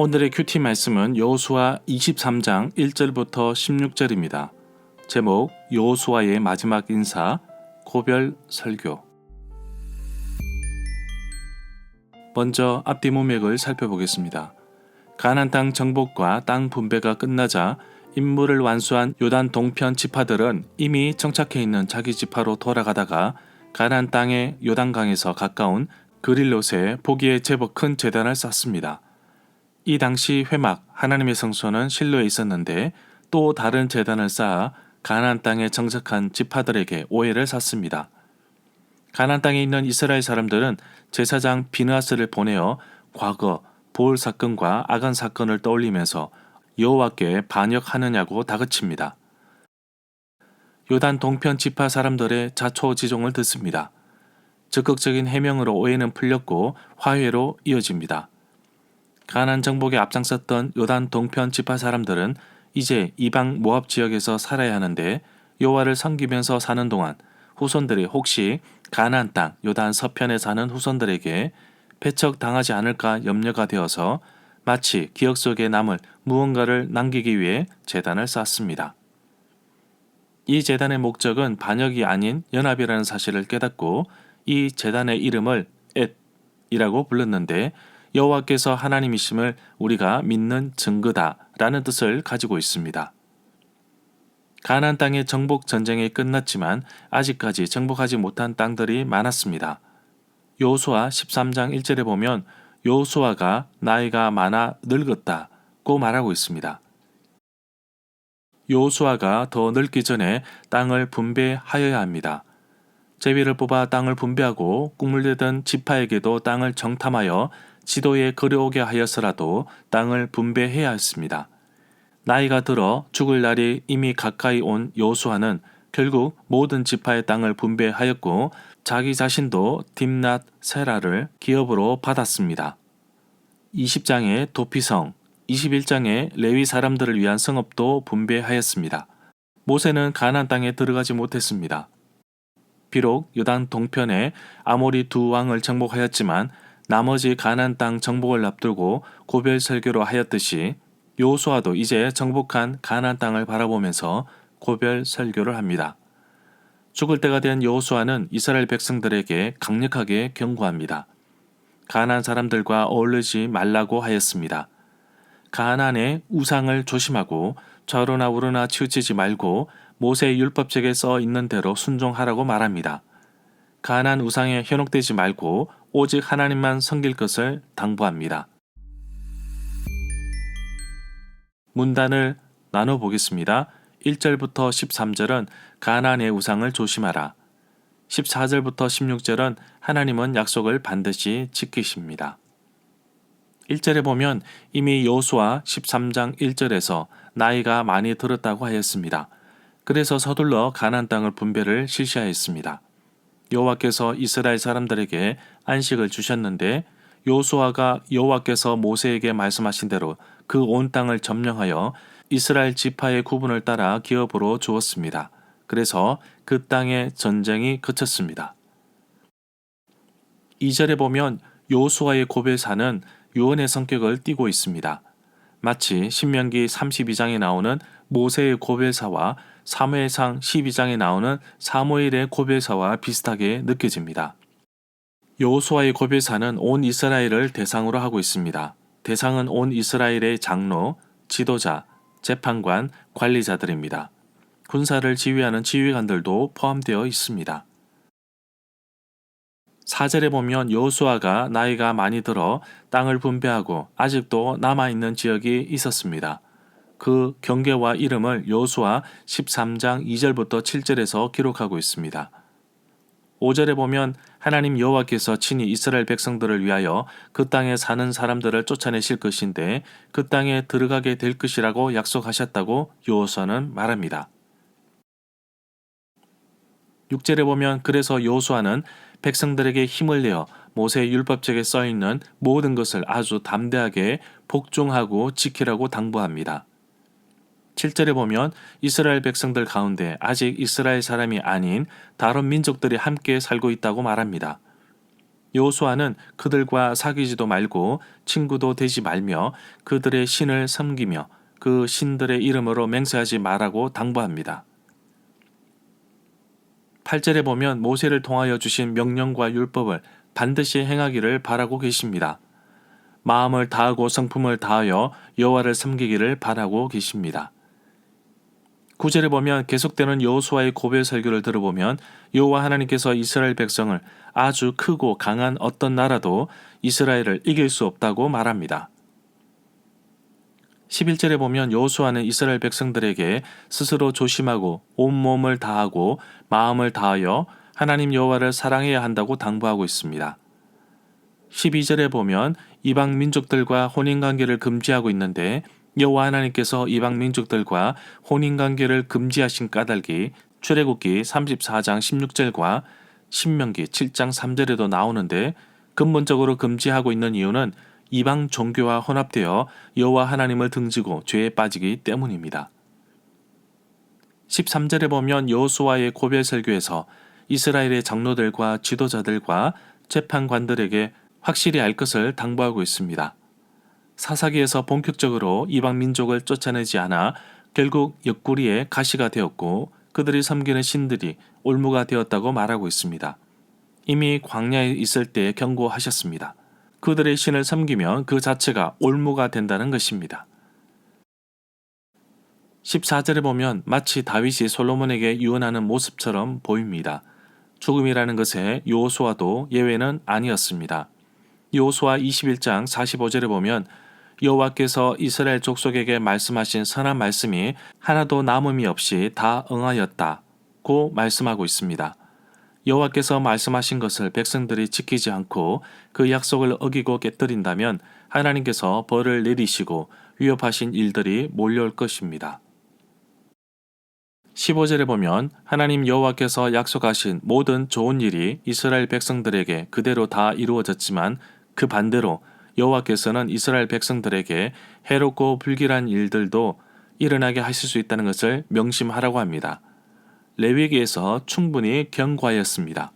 오늘의 큐티 말씀은 여호수아 23장 1절부터 16절입니다. 제목 여호수아의 마지막 인사, 고별 설교. 먼저 앞뒤 문맥을 살펴보겠습니다. 가나안 땅 정복과 땅 분배가 끝나자 임무를 완수한 요단 동편 지파들은 이미 정착해 있는 자기 지파로 돌아가다가 가나안 땅의 요단강에서 가까운 그릴롯에 보기에 제법 큰 제단을 쌓습니다. 이 당시 회막 하나님의 성소는 실로에 있었는데 또 다른 제단을 쌓아 가나안 땅에 정착한 지파들에게 오해를 샀습니다. 가나안 땅에 있는 이스라엘 사람들은 제사장 비느하스를 보내어 과거 보을 사건과 아간 사건을 떠올리면서 여호와께 반역하느냐고 다그칩니다. 요단 동편 지파 사람들의 자초지종을 듣습니다. 적극적인 해명으로 오해는 풀렸고 화해로 이어집니다. 가나안 정복에 앞장섰던 요단 동편 지파 사람들은 이제 이방 모압 지역에서 살아야 하는데 여호와를 섬기면서 사는 동안 후손들이 혹시 가나안 땅 요단 서편에 사는 후손들에게 배척당하지 않을까 염려가 되어서 마치 기억 속에 남을 무언가를 남기기 위해 제단을 쌓습니다. 이 제단의 목적은 반역이 아닌 연합이라는 사실을 깨닫고 이 제단의 이름을 엣이라고 불렀는데 여호와께서 하나님이심을 우리가 믿는 증거다라는 뜻을 가지고 있습니다. 가나안 땅의 정복 전쟁이 끝났지만 아직까지 정복하지 못한 땅들이 많았습니다. 여호수아 13장 1절에 보면 여호수아가 나이가 많아 늙었다고 말하고 있습니다. 여호수아가 더 늙기 전에 땅을 분배하여야 합니다. 제비를 뽑아 땅을 분배하고 꿈물대던 지파에게도 땅을 정탐하여 지도에 그려오게 하여서라도 땅을 분배해야 했습니다. 나이가 들어 죽을 날이 이미 가까이 온 여호수아는 결국 모든 지파의 땅을 분배하였고 자기 자신도 딥낫 세라를 기업으로 받았습니다. 20장의 도피성, 21장의 레위 사람들을 위한 성읍도 분배하였습니다. 모세는 가나안 땅에 들어가지 못했습니다. 비록 요단 동편에 아모리 두 왕을 정복하였지만 나머지 가나안 땅 정복을 앞두고 고별 설교로 하였듯이 여호수아도 이제 정복한 가나안 땅을 바라보면서 고별 설교를 합니다. 죽을 때가 된 여호수아는 이스라엘 백성들에게 강력하게 경고합니다. 가나안 사람들과 어울리지 말라고 하였습니다. 가나안의 우상을 조심하고 좌로나 우로나 치우치지 말고 모세의 율법책에 써 있는 대로 순종하라고 말합니다. 가나안 우상에 현혹되지 말고 오직 하나님만 섬길 것을 당부합니다. 문단을 나눠보겠습니다. 1절부터 13절은 가나안의 우상을 조심하라. 14절부터 16절은 하나님은 약속을 반드시 지키십니다. 1절에 보면 이미 여호수아 13장 1절에서 나이가 많이 들었다고 하였습니다. 그래서 서둘러 가나안 땅을 분배를 실시하였습니다. 여호와께서 이스라엘 사람들에게 안식을 주셨는데 여호수아가 여호와께서 모세에게 말씀하신 대로 그 온 땅을 점령하여 이스라엘 지파의 구분을 따라 기업으로 주었습니다. 그래서 그 땅의 전쟁이 그쳤습니다. 2절에 보면 여호수아의 고별사는 유언의 성격을 띠고 있습니다. 마치 신명기 32장에 나오는 모세의 고별사와 사무엘상 12장에 나오는 사무엘의 고별사와 비슷하게 느껴집니다. 여호수아의 고별사는 온 이스라엘을 대상으로 하고 있습니다. 대상은 온 이스라엘의 장로, 지도자, 재판관, 관리자들입니다. 군사를 지휘하는 지휘관들도 포함되어 있습니다. 4절에 보면 여호수아가 나이가 많이 들어 땅을 분배하고 아직도 남아있는 지역이 있었습니다. 그 경계와 이름을 여호수아 13장 2절부터 7절에서 기록하고 있습니다. 5절에 보면 하나님 여호와께서 친히 이스라엘 백성들을 위하여 그 땅에 사는 사람들을 쫓아내실 것인데 그 땅에 들어가게 될 것이라고 약속하셨다고 여호수아는 말합니다. 6절에 보면 그래서 여호수아는 백성들에게 힘을 내어 모세의 율법책에 써있는 모든 것을 아주 담대하게 복종하고 지키라고 당부합니다. 7절에 보면 이스라엘 백성들 가운데 아직 이스라엘 사람이 아닌 다른 민족들이 함께 살고 있다고 말합니다. 여호수아는 그들과 사귀지도 말고 친구도 되지 말며 그들의 신을 섬기며 그 신들의 이름으로 맹세하지 말라고 당부합니다. 8절에 보면 모세를 통하여 주신 명령과 율법을 반드시 행하기를 바라고 계십니다. 마음을 다하고 성품을 다하여 여호와를 섬기기를 바라고 계십니다. 9절에 보면 계속되는 여호수아의 고별 설교를 들어보면 여호와 하나님께서 이스라엘 백성을 아주 크고 강한 어떤 나라도 이스라엘을 이길 수 없다고 말합니다. 11절에 보면 여호수아는 이스라엘 백성들에게 스스로 조심하고 온몸을 다하고 마음을 다하여 하나님 여호와를 사랑해야 한다고 당부하고 있습니다. 12절에 보면 이방 민족들과 혼인관계를 금지하고 있는데 여호와 하나님께서 이방 민족들과 혼인관계를 금지하신 까닭이 출애굽기 34장 16절과 신명기 7장 3절에도 나오는데 근본적으로 금지하고 있는 이유는 이방 종교와 혼합되어 여호와 하나님을 등지고 죄에 빠지기 때문입니다. 13절에 보면 여호수아의 고별 설교에서 이스라엘의 장로들과 지도자들과 재판관들에게 확실히 알 것을 당부하고 있습니다. 사사기에서 본격적으로 이방 민족을 쫓아내지 않아 결국 옆구리에 가시가 되었고 그들이 섬기는 신들이 올무가 되었다고 말하고 있습니다. 이미 광야에 있을 때 경고하셨습니다. 그들의 신을 섬기면 그 자체가 올무가 된다는 것입니다. 14절에 보면 마치 다윗이 솔로몬에게 유언하는 모습처럼 보입니다. 죽음이라는 것에 여호수아도 예외는 아니었습니다. 여호수아 21장 45절에 보면 여호와께서 이스라엘 족속에게 말씀하신 선한 말씀이 하나도 남음이 없이 다 응하였다고 말씀하고 있습니다. 여호와께서 말씀하신 것을 백성들이 지키지 않고 그 약속을 어기고 깨뜨린다면 하나님께서 벌을 내리시고 위협하신 일들이 몰려올 것입니다. 15절에 보면 하나님 여호와께서 약속하신 모든 좋은 일이 이스라엘 백성들에게 그대로 다 이루어졌지만 그 반대로 여호와께서는 이스라엘 백성들에게 해롭고 불길한 일들도 일어나게 하실 수 있다는 것을 명심하라고 합니다. 레위기에서 충분히 경고하였습니다.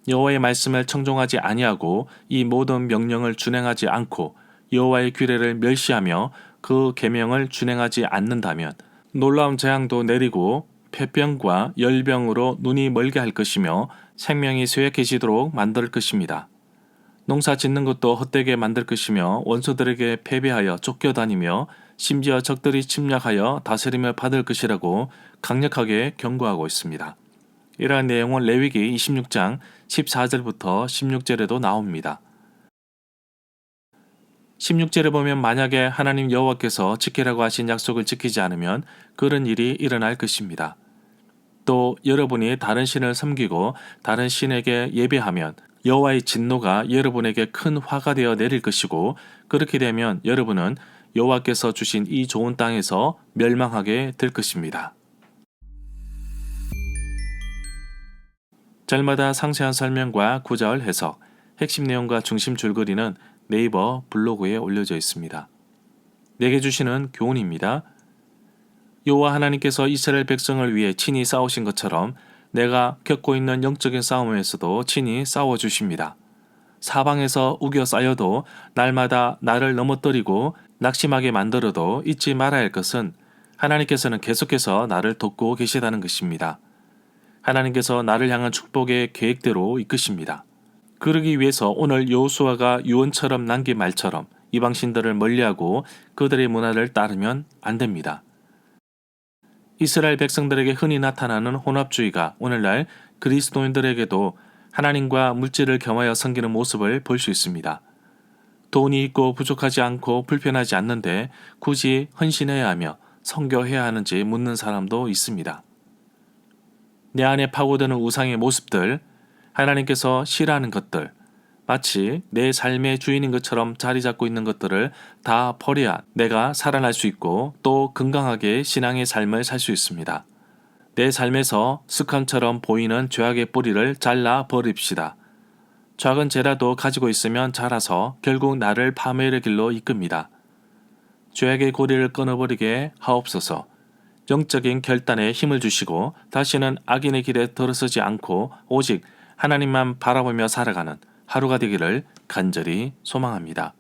여호와의 말씀을 청종하지 아니하고 이 모든 명령을 준행하지 않고 여호와의 규례를 멸시하며 그 계명을 준행하지 않는다면 놀라운 재앙도 내리고 폐병과 열병으로 눈이 멀게 할 것이며 생명이 쇠약해지도록 만들 것입니다. 농사 짓는 것도 헛되게 만들 것이며 원수들에게 패배하여 쫓겨다니며 심지어 적들이 침략하여 다스림을 받을 것이라고 강력하게 경고하고 있습니다. 이러한 내용은 레위기 26장 14절부터 16절에도 나옵니다. 16절에 보면 만약에 하나님 여호와께서 지키라고 하신 약속을 지키지 않으면 그런 일이 일어날 것입니다. 또 여러분이 다른 신을 섬기고 다른 신에게 예배하면 여호와의 진노가 여러분에게 큰 화가 되어 내릴 것이고 그렇게 되면 여러분은 여호와께서 주신 이 좋은 땅에서 멸망하게 될 것입니다. 절마다 상세한 설명과 구절 해석, 핵심 내용과 중심 줄거리는 네이버 블로그에 올려져 있습니다. 내게 주시는 교훈입니다. 여호와 하나님께서 이스라엘 백성을 위해 친히 싸우신 것처럼 내가 겪고 있는 영적인 싸움에서도 친히 싸워주십니다. 사방에서 우겨 쌓여도 날마다 나를 넘어뜨리고 낙심하게 만들어도 잊지 말아야 할 것은 하나님께서는 계속해서 나를 돕고 계시다는 것입니다. 하나님께서 나를 향한 축복의 계획대로 이끄십니다. 그러기 위해서 오늘 여호수아가 유언처럼 남긴 말처럼 이방신들을 멀리하고 그들의 문화를 따르면 안 됩니다. 이스라엘 백성들에게 흔히 나타나는 혼합주의가 오늘날 그리스도인들에게도 하나님과 물질을 겸하여 섬기는 모습을 볼 수 있습니다. 돈이 있고 부족하지 않고 불편하지 않는데 굳이 헌신해야 하며 선교해야 하는지 묻는 사람도 있습니다. 내 안에 파고드는 우상의 모습들, 하나님께서 싫어하는 것들, 마치 내 삶의 주인인 것처럼 자리 잡고 있는 것들을 다 버려야 내가 살아날 수 있고 또 건강하게 신앙의 삶을 살 수 있습니다. 내 삶에서 습관처럼 보이는 죄악의 뿌리를 잘라 버립시다. 작은 죄라도 가지고 있으면 자라서 결국 나를 파멸의 길로 이끕니다. 죄악의 고리를 끊어버리게 하옵소서. 영적인 결단에 힘을 주시고 다시는 악인의 길에 들어서지 않고 오직 하나님만 바라보며 살아가는 하루가 되기를 간절히 소망합니다.